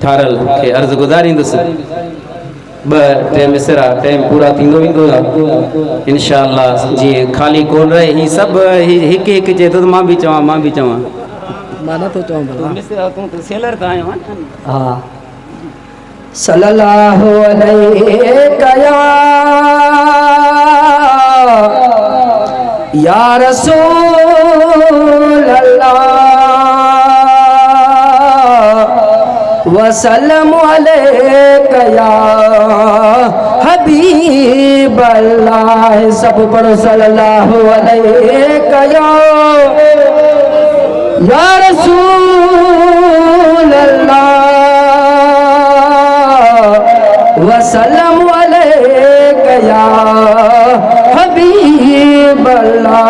ठारल खे अर्ज़ गुज़ारींदुसि ॿ टे मिसरा टाइम पूरा थींदो वेंदो इंशाअल्लाह जीअं ख़ाली कोन रहे ही सभु हिकु हिकु चए थो त मां बि चवां मां नथो चवां तूं त सेलर त आयो आहे हा सल्लल्लाहु अलैहि या रसूल अल्लाह वसल्लम अलैका या हबीब अल्लाह। सब पढ़ो सल्लल्लाहु अलैका या रसूल अल्लाह वसल्लम अलैका या हबीब अल्लाह।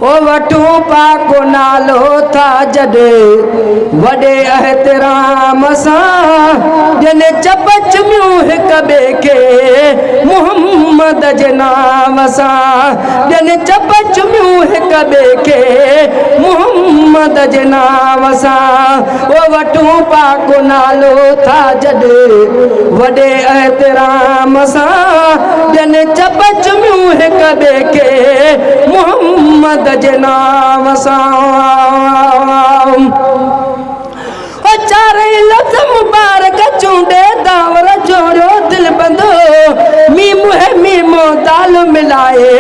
ओ वठू पाको नालो था जडे वडे एहतराम सां जने चपच म्यूं हिक बे के मोहम्मद जे नाम सां जने चपच म्यूं हिक बे के मोहम्मद जे नाम सां। ओ वठू पाको नालो था जडे वडे एहतराम सां जने चपच म्यूं हिक बे के मोहम्मद जे नाम सां। चारे लफ्ज़ मुबारक चूंडे दावर जोड़ो दिल बंदो मीम है मीमो दाल मिलाए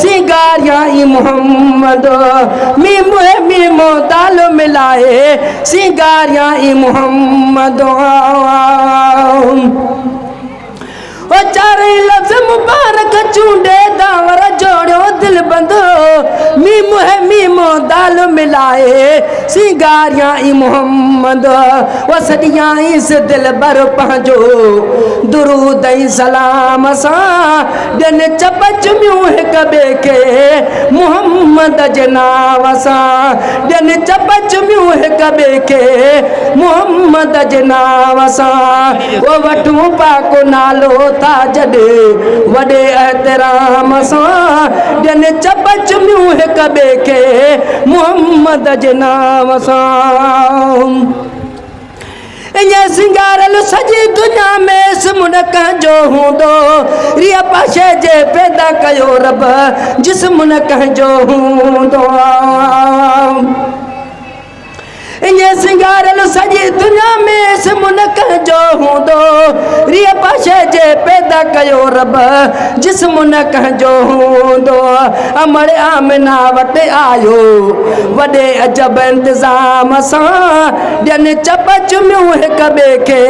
सिंगारिया ई मोहम्मद मीम है मीमो दाल मिलाए सिंगारिया ई मोहम्मद। ओ चारे लफ्ज़ मुबारक चूंडे दावर जोड़ो दिल बंदो मीम है मीमो दाल मिलाए सिंगारिया ई मोहम्मद। वो सदियां इस दिल बर पंहिंजो दुरूद ऐं सलाम सां ॾियनि चपच म्यूं हिक ॿिए खे मोहम्मद जे नाम सां ॾियनि चपच म्यूं हिक ॿिए खे मोहम्मद जे नाम सां। वो वठूं पाको नालो था जॾे वॾे एहतराम सां ॾियनि चपच म्यूं हिक ॿिए खे मोहम्मद जे नाम सां। इन्हें सिंगारल सजी दुनिया में इसमुन कंहिंजो हूंदो रिया पाशे जे पैदा कयो रब जिस्मुन कंहिंजो हूंदो। इन्हें सिंगारल सजी दुनिया में इसमुन कंहिंजो हूंदो रिया पाशे जे पैदा कयो रब जिस्मुन कंहिंजो हूंदो। अमड़ आमिना वटि आयो वॾे अजब इंतज़ाम सां ॾियनि चपच म्यूं हिक ॿिए खे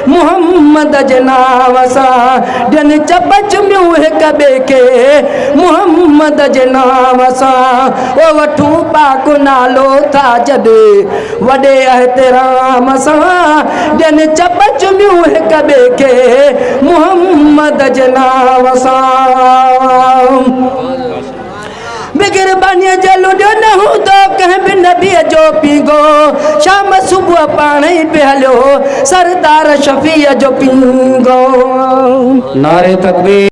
मोहम्मद जे नाम सां ॾियनि चपच म्यूं हिक ॿिए खे मोहम्मद जे नाम सां। ओ वठूं पाको नालो था जॾे वॾे एहतराम सां ॾियनि चपच म्यूं हिक ॿिए खे मोहम्मद जे नाम सां। बिगर बानीअ जे लुॾियो न हूंदो कंहिं बि नबीअ जो पींगो शाम सुबुह पाण ई पे हलियो सरदार शफ़ीअ जो पींगो। नारे तकबीर।